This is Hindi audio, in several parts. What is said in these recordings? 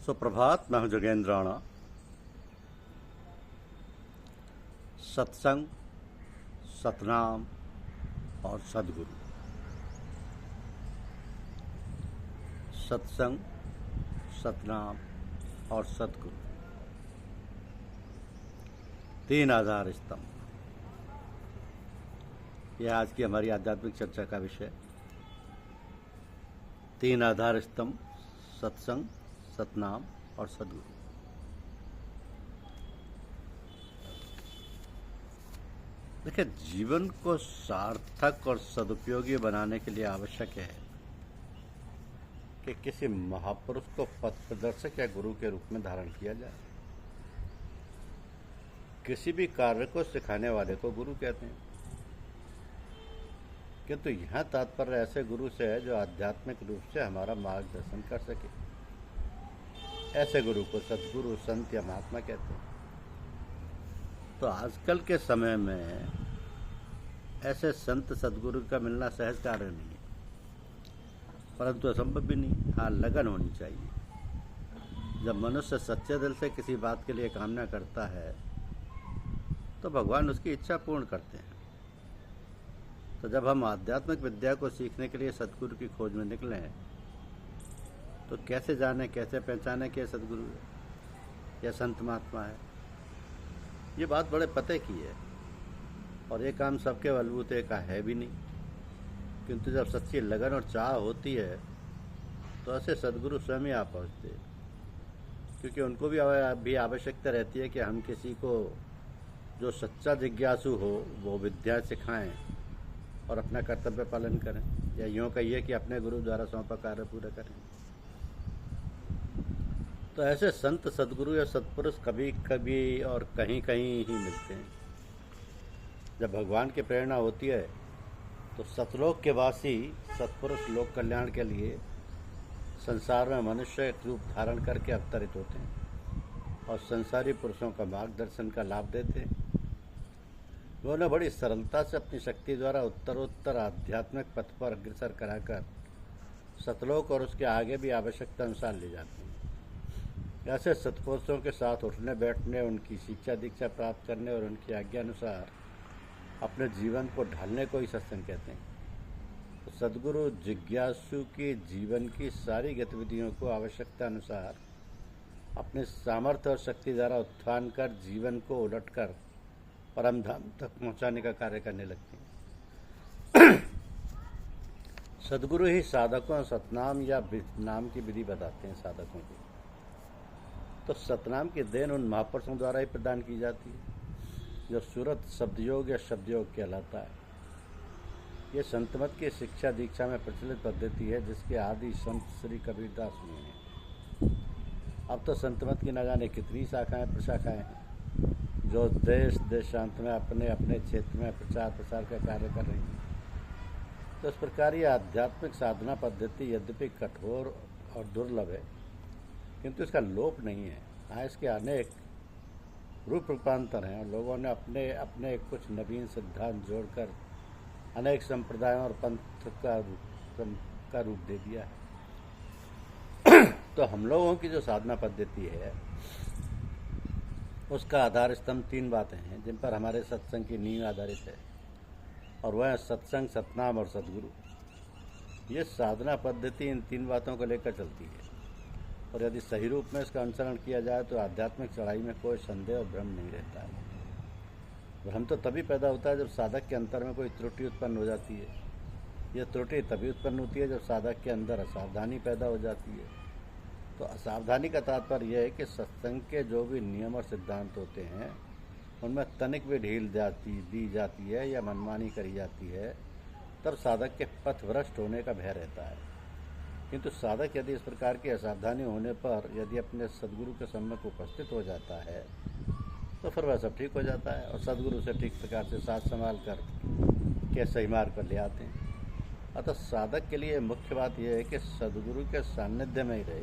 सुप्रभात। मैं हूं जोगेंद्र राणा। सत्संग, सतनाम और सदगुरु। सत्संग, सतनाम और सदगुरु, तीन आधार स्तंभ। यह आज की हमारी आध्यात्मिक चर्चा का विषय। तीन आधार स्तंभ, सत्संग, सतनाम और सदगुरु। देखिए, जीवन को सार्थक और सदुपयोगी बनाने के लिए आवश्यक है कि किसी महापुरुष को पथ प्रदर्शक या गुरु के रूप में धारण किया जाए। किसी भी कार्य को सिखाने वाले को गुरु कहते हैं, किंतु यह तात्पर्य ऐसे गुरु से है जो आध्यात्मिक रूप से हमारा मार्गदर्शन कर सके। ऐसे गुरु को सद्गुरु, संत या महात्मा कहते हैं। तो आजकल के समय में ऐसे संत सद्गुरु का मिलना सहज कार्य नहीं है, परंतु असंभव भी नहीं। हाँ, लगन होनी चाहिए। जब मनुष्य सच्चे दिल से किसी बात के लिए कामना करता है तो भगवान उसकी इच्छा पूर्ण करते हैं। तो जब हम आध्यात्मिक विद्या को सीखने के लिए सद्गुरु की खोज में निकले तो कैसे जाने, कैसे पहचाने कि सद्गुरु है या संत महात्मा है। ये बात बड़े पते की है और ये काम सबके बलबूते का है भी नहीं। किंतु जब सच्ची लगन और चाह होती है तो ऐसे सद्गुरु स्वयं ही आ पहुँचते, क्योंकि उनको भी आवश्यकता रहती है कि हम किसी को जो सच्चा जिज्ञासु हो वो विद्या सिखाएं और अपना कर्तव्य पालन करें, या यूँ कहिए कि अपने गुरु द्वारा सौंपा कार्य पूरा करें। तो ऐसे संत, सद्गुरु या सत्पुरुष कभी कभी और कहीं कहीं ही मिलते हैं। जब भगवान की प्रेरणा होती है तो सतलोक के वासी सत्पुरुष लोक कल्याण के लिए संसार में मनुष्य रूप धारण करके अवतरित होते हैं और संसारी पुरुषों का मार्गदर्शन का लाभ देते हैं। वे उन्हें बड़ी सरलता से अपनी शक्ति द्वारा उत्तरोत्तर आध्यात्मिक पथ पर अग्रसर कराकर सतलोक और उसके आगे भी आवश्यकता अनुसार ले जाते हैं। ऐसे सत्पुरुषों के साथ उठने बैठने, उनकी शिक्षा दीक्षा प्राप्त करने और उनकी आज्ञा अनुसार अपने जीवन को ढालने को ही सत्संग कहते हैं। तो सद्गुरु जिज्ञासु की जीवन की सारी गतिविधियों को आवश्यकता अनुसार अपने सामर्थ्य और शक्ति द्वारा उत्थान कर जीवन को उलटकर परम धाम तक पहुँचाने का कार्य करने लगते हैं। सद्गुरु ही साधकों सतनाम या नाम की विधि बताते हैं साधकों को। तो सतनाम की देन उन महापुरुषों द्वारा ही प्रदान की जाती है जो सूरत शब्दयोग या शब्दयोग कहलाता है। ये संतमत की शिक्षा दीक्षा में प्रचलित पद्धति है जिसके आदि संत श्री कबीरदास में है। अब तो संतमत की न जाने कितनी शाखाएं प्रशाखाएं हैं जो देश देशांत में अपने अपने क्षेत्र में प्रचार प्रसार का कार्य कर रही हैं। तो इस प्रकार ये आध्यात्मिक साधना पद्धति यद्यपि कठोर और दुर्लभ है, किंतु इसका लोप नहीं है। हाँ, इसके अनेक रूप रूपांतर हैं और लोगों ने अपने अपने कुछ नवीन सिद्धांत जोड़कर अनेक संप्रदायों और पंथ का रूप दे दिया है। तो हम लोगों की जो साधना पद्धति है उसका आधार स्तंभ तीन बातें हैं जिन पर हमारे सत्संग की नींव आधारित है, और वह है सत्संग, सतनाम और सदगुरु। ये साधना पद्धति इन तीन बातों को लेकर चलती है और यदि सही रूप में इसका अनुसरण किया जाए तो आध्यात्मिक चढ़ाई में कोई संदेह और भ्रम नहीं रहता है। भ्रम तो तभी पैदा होता है जब साधक के अंतर में कोई त्रुटि उत्पन्न हो जाती है। यह त्रुटि तभी उत्पन्न होती है जब साधक के अंदर असावधानी पैदा हो जाती है। तो असावधानी का तात्पर्य यह है कि सत्संग के जो भी नियम और सिद्धांत होते हैं उनमें तनिक भी ढील दी जाती है या मनमानी करी जाती है, तब साधक के पथ भ्रष्ट होने का भय रहता है। किंतु साधक यदि इस प्रकार की असावधानी होने पर यदि अपने सद्गुरु के सम्मुख उपस्थित हो जाता है तो फिर वह सब ठीक हो जाता है और सद्गुरु से ठीक प्रकार से साथ संभाल कर के सही मार्ग पर ले आते हैं। अतः साधक के लिए मुख्य बात यह है कि सद्गुरु के सान्निध्य में ही रहे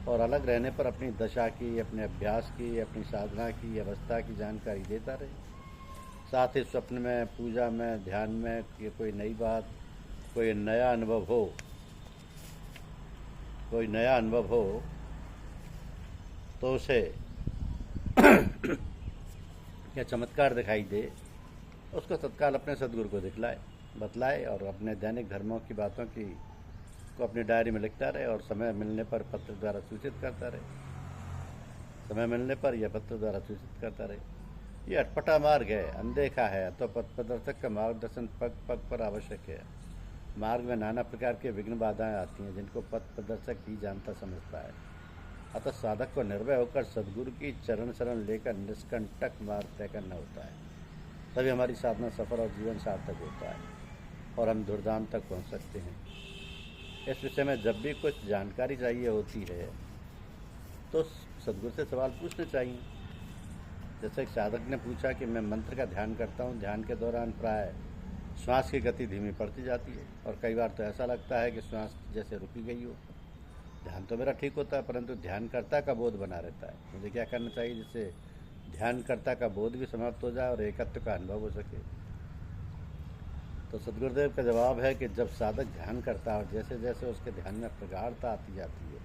और अलग रहने पर अपनी दशा की, अपने अभ्यास की, अपनी साधना की अवस्था की जानकारी देता रहे। साथ ही स्वप्न में, पूजा में, ध्यान में कोई नई बात, कोई नया अनुभव हो तो उसे या चमत्कार दिखाई दे, उसको तत्काल अपने सदगुरु को दिखलाए, बतलाए और अपने दैनिक धर्मों की बातों की को अपनी डायरी में लिखता रहे और समय मिलने पर पत्र द्वारा सूचित करता रहे, समय मिलने पर यह पत्र द्वारा सूचित करता रहे। ये अटपटा मार्ग है, अनदेखा है, तो पथ प्रदर्शक का मार्गदर्शन पग पग पर आवश्यक है। मार्ग में नाना प्रकार के विघ्न बाधाएं आती हैं, जिनको पथ प्रदर्शक ही जानता समझता है। अतः साधक को निर्भय होकर सदगुरु की चरण शरण लेकर निष्कंटक मार्ग तय करना होता है, तभी हमारी साधना सफल और जीवन सार्थक होता है और हम दुर्धाम तक पहुंच सकते हैं। इस विषय में जब भी कुछ जानकारी चाहिए होती है तो सदगुरु से सवाल पूछने चाहिए। जैसे एक साधक ने पूछा कि मैं मंत्र का ध्यान करता हूँ, ध्यान के दौरान प्राय श्वास की गति धीमी पड़ती जाती है और कई बार तो ऐसा लगता है कि श्वास जैसे रुकी गई हो। ध्यान तो मेरा ठीक होता है, परंतु ध्यानकर्ता का बोध बना रहता है। मुझे क्या करना चाहिए जिससे ध्यानकर्ता का बोध भी समाप्त हो जाए और एकत्व का अनुभव हो सके? तो सदगुरुदेव का जवाब है कि जब साधक ध्यान करता है और जैसे जैसे उसके ध्यान में प्रगाढ़ता आती जाती है,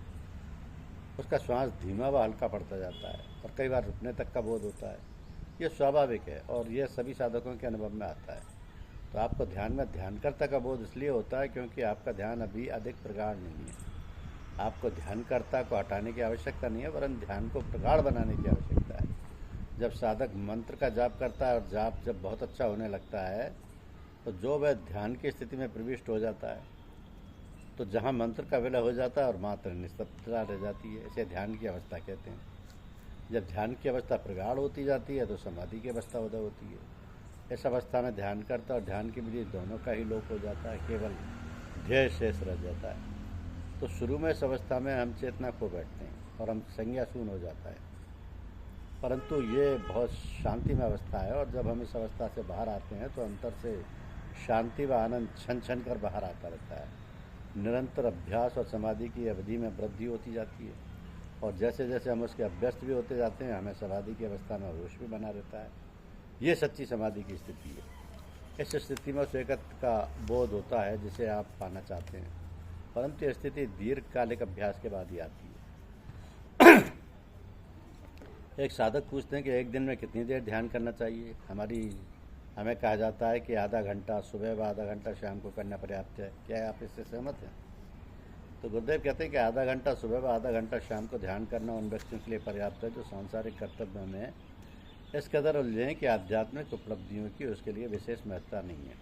उसका श्वास धीमा व हल्का पड़ता जाता है और कई बार रुकने तक का बोध होता है। यह स्वाभाविक है और यह सभी साधकों के अनुभव में आता है। तो आपको ध्यान में ध्यानकर्ता का बोध इसलिए होता है क्योंकि आपका ध्यान अभी अधिक प्रगाढ़ नहीं है। आपको ध्यानकर्ता को हटाने की आवश्यकता नहीं है, वरन ध्यान को प्रगाढ़ बनाने की आवश्यकता है। जब साधक मंत्र का जाप करता है और जाप जब बहुत अच्छा होने लगता है तो जो वह ध्यान की स्थिति में प्रविष्ट हो जाता है, तो जहाँ मंत्र का विलय हो जाता है और मात्र निस्तब्धता रह जाती है, इसे ध्यान की अवस्था कहते हैं। जब ध्यान की अवस्था प्रगाढ़ होती जाती है तो समाधि की अवस्था उदय होती है। इस अवस्था में ध्यानकर्ता और ध्यान की विधि दोनों का ही लोप हो जाता है, केवल ध्येय शेष रह जाता है। तो शुरू में इस अवस्था में हम चेतना खो बैठते हैं और हम संज्ञा शून्य हो जाता है, परंतु ये बहुत शांति में अवस्था है और जब हम इस अवस्था से बाहर आते हैं तो अंतर से शांति व आनंद छन छन कर बाहर आता रहता है। निरंतर अभ्यास और समाधि की अवधि में वृद्धि होती जाती है और जैसे जैसे हम उसके अभ्यस्त भी होते जाते हैं, हमें समाधि की अवस्था में होश भी बना रहता है। ये सच्ची समाधि की स्थिति है। इस स्थिति में उस एकत्व का बोध होता है जिसे आप पाना चाहते हैं, परंतु यह स्थिति दीर्घकालिक अभ्यास के बाद ही आती है। एक साधक पूछते हैं कि एक दिन में कितनी देर ध्यान करना चाहिए? हमें कहा जाता है कि आधा घंटा सुबह व आधा घंटा शाम को करना पर्याप्त है। क्या आप इससे सहमत हैं? तो गुरुदेव कहते हैं कि आधा घंटा सुबह व आधा घंटा शाम को ध्यान करना उन व्यक्तियों के लिए पर्याप्त है जो सांसारिक कर्तव्यों में इस कदर उलझे कि आध्यात्मिक उपलब्धियों की उसके लिए विशेष महत्ता नहीं है,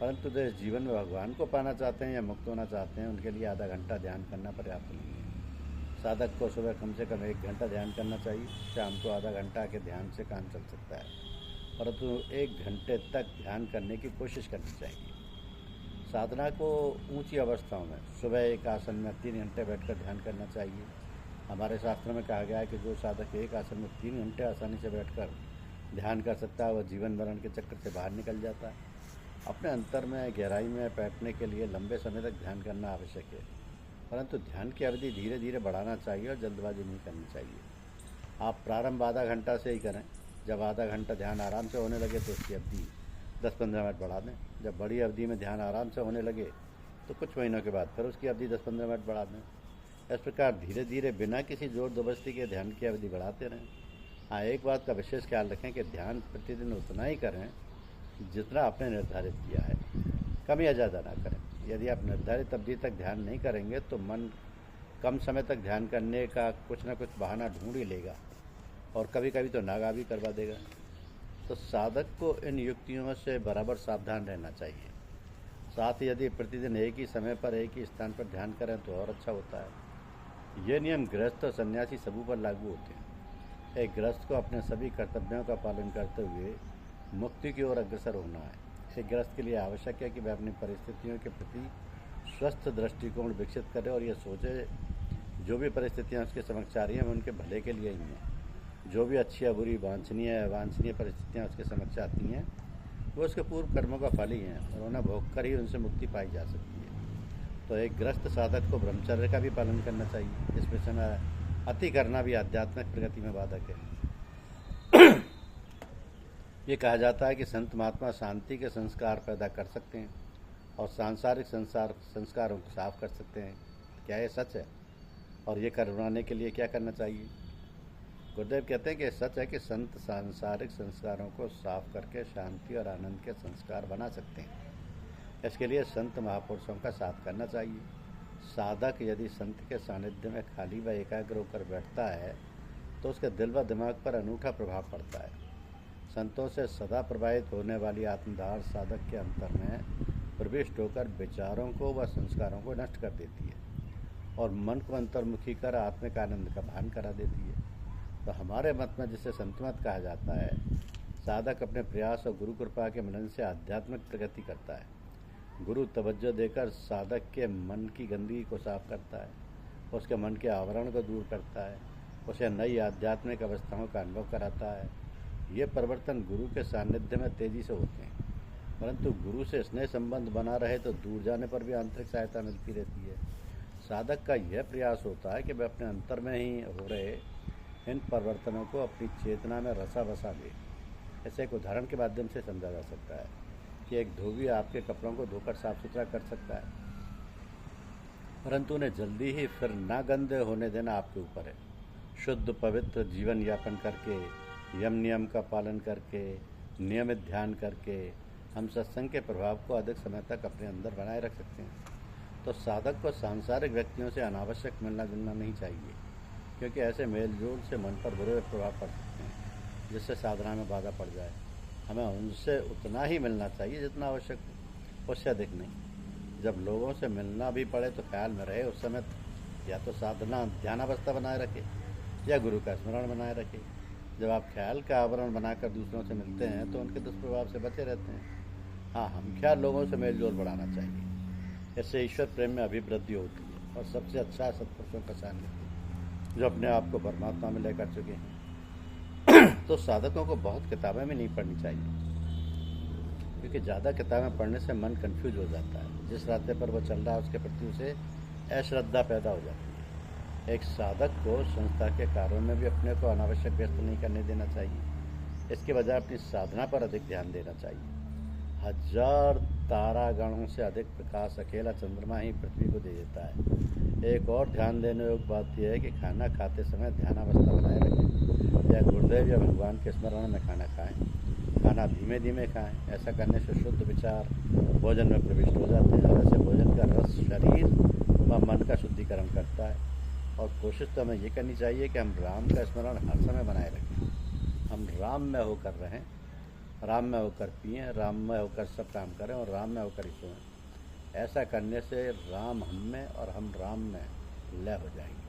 परंतु जो इस जीवन में भगवान को पाना चाहते हैं या मुक्त होना चाहते हैं, उनके लिए आधा घंटा ध्यान करना पर्याप्त नहीं है। साधक को सुबह कम से कम 1 घंटा ध्यान करना चाहिए, शाम को आधा घंटा के ध्यान से काम चल सकता है, परंतु 1 घंटे तक ध्यान करने की कोशिश करनी चाहिए। साधना को ऊंची अवस्थाओं में सुबह एक आसन में 3 घंटे बैठकर ध्यान करना चाहिए। हमारे शास्त्रों में कहा गया है कि जो साधक एक आसन में 3 घंटे आसानी से बैठकर ध्यान कर सकता है, वह जीवन मरण के चक्कर से बाहर निकल जाता है। अपने अंतर में गहराई में बैठने के लिए लंबे समय तक ध्यान करना आवश्यक है, परंतु ध्यान की अवधि धीरे धीरे बढ़ाना चाहिए और जल्दबाजी नहीं करनी चाहिए। आप प्रारंभ आधा घंटा से ही करें। जब आधा घंटा ध्यान आराम से होने लगे तो उसकी अवधि 10-15 मिनट बढ़ा दें। जब बड़ी अवधि में ध्यान आराम से होने लगे तो कुछ महीनों के बाद फिर उसकी अवधि 10-15 मिनट बढ़ा दें। इस प्रकार धीरे धीरे बिना किसी जोर जबरदस्ती के ध्यान की अवधि बढ़ाते रहें। हाँ, एक बात का विशेष ख्याल रखें कि ध्यान प्रतिदिन उतना ही करें जितना आपने निर्धारित किया है, कम या ज़्यादा ना करें। यदि आप निर्धारित अवधि तक ध्यान नहीं करेंगे तो मन कम समय तक ध्यान करने का कुछ न कुछ बहाना ढूंढ ही लेगा और कभी कभी तो नागा भी करवा देगा। तो साधक को इन युक्तियों से बराबर सावधान रहना चाहिए। साथ ही यदि प्रतिदिन एक ही समय पर एक ही स्थान पर ध्यान करें तो और अच्छा होता है। ये नियम गृहस्थ और सन्यासी सबों पर लागू होते हैं। एक गृहस्थ को अपने सभी कर्तव्यों का पालन करते हुए मुक्ति की ओर अग्रसर होना है। एक गृहस्थ के लिए आवश्यक है कि वह अपनी परिस्थितियों के प्रति स्वस्थ दृष्टिकोण विकसित करे और यह सोचे जो भी परिस्थितियाँ उसके समक्ष आ रही हैं उनके भले के लिए ही हैं। जो भी अच्छी या बुरी वांछनीय परिस्थितियाँ उसके समक्ष आती हैं वो उसके पूर्व कर्मों का फल ही हैं और उन्हें भोग कर ही उनसे मुक्ति पाई जा सकती है। तो एक गृहस्थ साधक को ब्रह्मचर्य का भी पालन करना चाहिए। इस विषय में अति करना भी आध्यात्मिक प्रगति में बाधक है। ये कहा जाता है कि संत महात्मा शांति के संस्कार पैदा कर सकते हैं और सांसारिक संस्कारों को साफ कर सकते हैं। क्या ये सच है? और ये करवाने के लिए क्या करना चाहिए? गुरुदेव कहते हैं कि सच है कि संत सांसारिक संस्कारों को साफ करके शांति और आनंद के संस्कार बना सकते हैं। इसके लिए संत महापुरुषों का साथ करना चाहिए। साधक यदि संत के सानिध्य में खाली व एकाग्र होकर बैठता है तो उसके दिल व दिमाग पर अनूठा प्रभाव पड़ता है। संतों से सदा प्रभावित होने वाली आत्मधार साधक के अंतर में प्रविष्ट होकर विचारों को व संस्कारों को नष्ट कर देती है और मन को अंतर्मुखी कर आत्मिक आनंद का भान करा देती है। तो हमारे मत में जिसे संतमत कहा जाता है, साधक अपने प्रयास और गुरु कृपा के मनन से आध्यात्मिक प्रगति करता है। गुरु तवज्जो देकर साधक के मन की गंदगी को साफ करता है, उसके मन के आवरण को दूर करता है, उसे नई आध्यात्मिक अवस्थाओं का अनुभव कराता है। ये परिवर्तन गुरु के सानिध्य में तेजी से होते हैं, परंतु गुरु से स्नेह संबंध बना रहे तो दूर जाने पर भी आंतरिक सहायता मिलती रहती है। साधक का यह प्रयास होता है कि वह अपने अंतर में ही हो रहे इन परिवर्तनों को अपनी चेतना में रसा बसा ले। ऐसे एक उदाहरण के माध्यम से समझा जा सकता है कि एक धोबी आपके कपड़ों को धोकर साफ सुथरा कर सकता है, परंतु उन्हें जल्दी ही फिर ना गंदे होने देना आपके ऊपर है। शुद्ध पवित्र जीवन यापन करके, यम नियम का पालन करके, नियमित ध्यान करके हम सत्संग के प्रभाव को अधिक समय तक अपने अंदर बनाए रख सकते हैं। तो साधक को सांसारिक व्यक्तियों से अनावश्यक मिलना जुलना नहीं चाहिए, क्योंकि ऐसे मेलजोल से मन पर बुरे प्रभाव पड़ सकते हैं, जिससे साधना में बाधा पड़ जाए। हमें उनसे उतना ही मिलना चाहिए जितना आवश्यक हो, उससे अधिक नहीं। जब लोगों से मिलना भी पड़े तो ख्याल में रहे उस समय या तो साधना ध्यानावस्था बनाए रखे या गुरु का स्मरण बनाए रखे। जब आप ख्याल का आवरण बनाकर दूसरों से मिलते हैं तो उनके दुष्प्रभाव से बचे रहते हैं। हाँ, हम ख्याल लोगों से मेलजोल बढ़ाना चाहिए, इससे ईश्वर प्रेम में अभिवृद्धि होती है और सबसे अच्छा सत्पुरुषों का सानिध्य जो अपने आप को परमात्मा में लेकर चुके हैं। तो साधकों को बहुत किताबें भी नहीं पढ़नी चाहिए, क्योंकि ज़्यादा किताबें पढ़ने से मन कंफ्यूज हो जाता है। जिस रास्ते पर वो चल रहा है उसके प्रति उसे अश्रद्धा पैदा हो जाती है। एक साधक को संस्था के कार्यों में भी अपने को अनावश्यक व्यस्त नहीं करने देना चाहिए। इसके बजाय अपनी साधना पर अधिक ध्यान देना चाहिए। हजार तारागणों से अधिक प्रकाश अकेला चंद्रमा ही पृथ्वी को दे देता है। एक और ध्यान देने योग्य बात यह है कि खाना खाते समय ध्यानावस्था बनाए रखें, या गुरुदेव या भगवान के स्मरण में खाना खाएं। खाना धीमे धीमे खाएं। ऐसा करने से शुद्ध विचार भोजन में प्रविष्ट हो जाते हैं और ऐसे भोजन का रस शरीर व मन का शुद्धिकरण करता है। और कोशिश तो हमें ये करनी चाहिए कि हम राम का स्मरण हर समय बनाए रखें। हम राम में होकर रहें, राम में होकर पिएं, राम में होकर सब काम करें और राम में होकर ही सोएं। ऐसा करने से राम हम में और हम राम में लय हो जाएंगे।